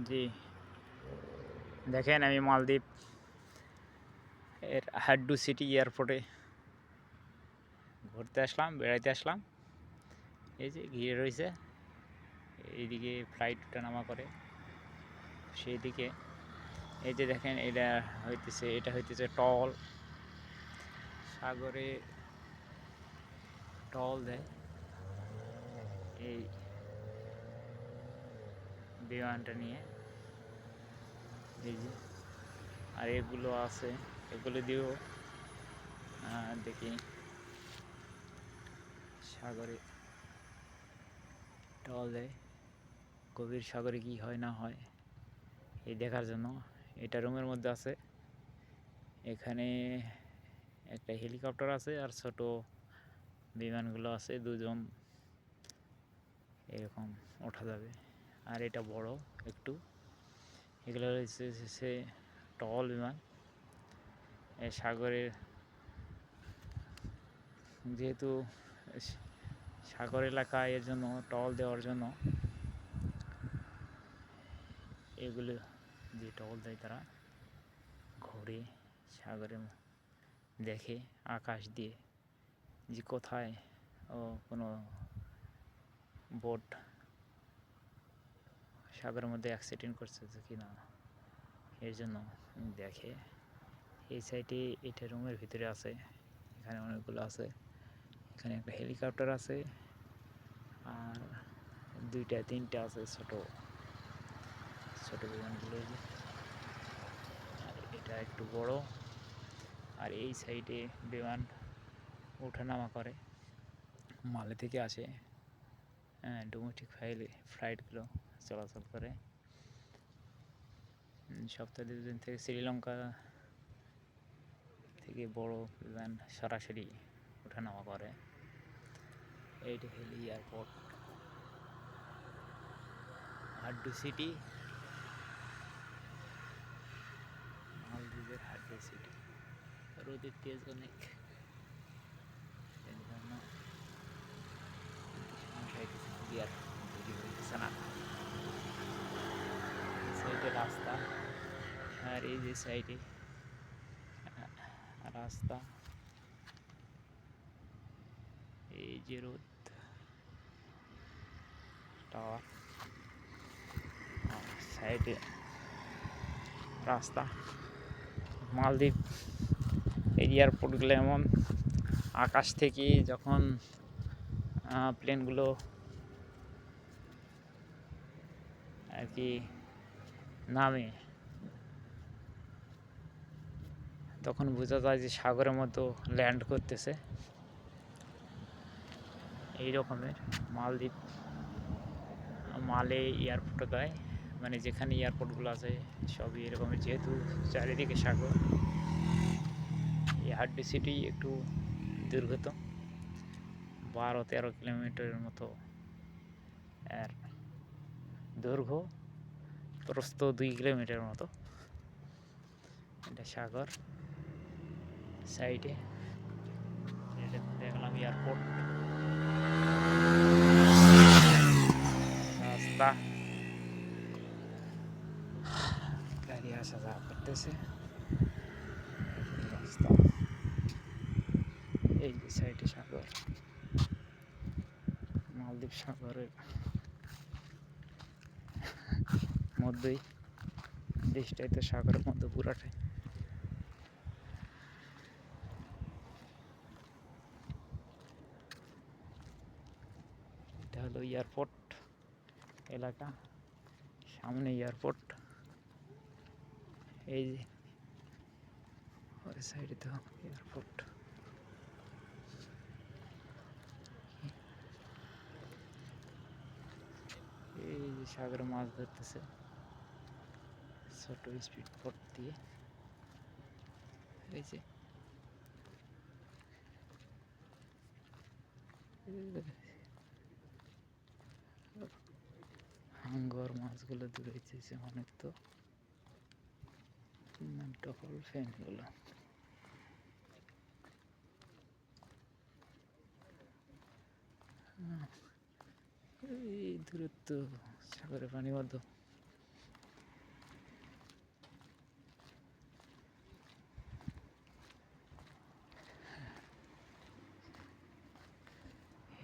জি, দেখেন আমি মালদ্বীপ এর হাড্ডু সিটি এয়ারপোর্টে ঘুরতে আসলাম, বেড়াইতে আসলাম। এই যে ঘিরে রয়েছে, এইদিকে ফ্লাইট ওঠানামা করে, সেই দিকে এই যে দেখেন এটা হইতেছে টল, সাগরে টল দেয় এই বিমানটা নিয়ে। এই যে আর এগুলো আছে, এগুলো দিয়েও দেখি সাগরে টল দেয়, গভীর সাগরে কি হয় না হয় এই দেখার জন্য। এটা রুমের মধ্যে আছে। এখানে একটা হেলিকপ্টার আছে আর ছোট বিমানগুলো আছে, দুজন এরকম ওঠা যাবে। আর এটা বড় একটু, এগুলো হচ্ছে টল বিমান। সাগরের যেহেতু সাগর এলাকা, এর জন্য টল দেওয়ার জন্য এগুলো যে টল দেয় তারা ঘুরে সাগরে দেখে আকাশ দিয়ে যে কোথায় কোনো বোট সাগরের মধ্যে অ্যাক্সিডেন্ট করছে কি না, এর জন্য দেখে। এই সাইডে এটা রুমের ভিতরে আছে, এখানে অনেকগুলো আছে। এখানে একটা হেলিকপ্টার আছে আর দুইটা তিনটা আছে ছোট ছোট বিমানগুলো। আর এটা একটু বড়। আর এই সাইডে বিমান ওঠানামা করে, মালে থেকে আসে, ডোমেস্টিক ফ্লাইটগুলো চলাচল করে। সপ্তাহে 2 দিন থেকে শ্রীলঙ্কা থেকে বড় বিমান সরাসরি ওঠানামা করে। এইটা হলো এয়ারপোর্ট, হাড্ডু সিটি, মালদ্বীপের হাড্ডু সিটি। রোদের তেজ অনেক, এর জন্য সমস্যা হইতেছে, ক্লিয়ার ভিডিও হইতেছে না। সাইডে রাস্তা, আর এই যে সাইডে রাস্তা, এই যে রোদ, টাওয়ার, সাইডে রাস্তা। মালদ্বীপ এই এয়ারপোর্টগুলো এমন, আকাশ থেকে যখন প্লেনগুলো আর কি নামে, তখন বোঝা যায় যে সাগরের মতো ল্যান্ড করতেছে। এই রকমের মালদ্বীপ মালে এয়ারপোর্টে দেয়, মানে যেখানে এয়ারপোর্টগুলো আছে সবই এরকমের, যেহেতু চারিদিকে সাগর। এই হাড্ডি সিটি একটু দীর্ঘত, 12-13 কিলোমিটারের মতো এর দৈর্ঘ্য, প্রস্থ 2 কিলোমিটার মতো। এটা সাগর সাইডে, এটা দেখলাম এয়ারপোর্ট, রাস্তা, গাড়ি আসা যাওয়া করতেছে, রাস্তা। এই যে সাইডে সাগর, মালদ্বীপ সাগরের মধ্যেই, দেশটাই তো সাগরের মধ্যে পুরাটাই। এটা হলো এয়ারপোর্ট এলাকা, সামনে এয়ারপোর্ট। এই যে ওই সাইডে তো এয়ারপোর্ট। এই যে সাগরে মাছ ধরতেছে ছোট স্পিড বোট দিয়ে। এই যে হাঙ্গর মাছগুলো দূরেছে অনেক, তো টহল ফ্যানগুলো। এই দূরত্ব সাগরের পানি মধ্যে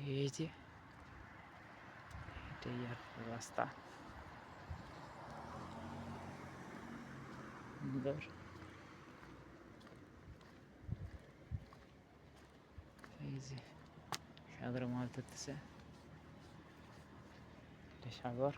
এই যে এটাই এয়ারপোর্ট রাস্তা সুন্দর। এই যে সাগরে মাছ ধরতেছে, এটা সাগর।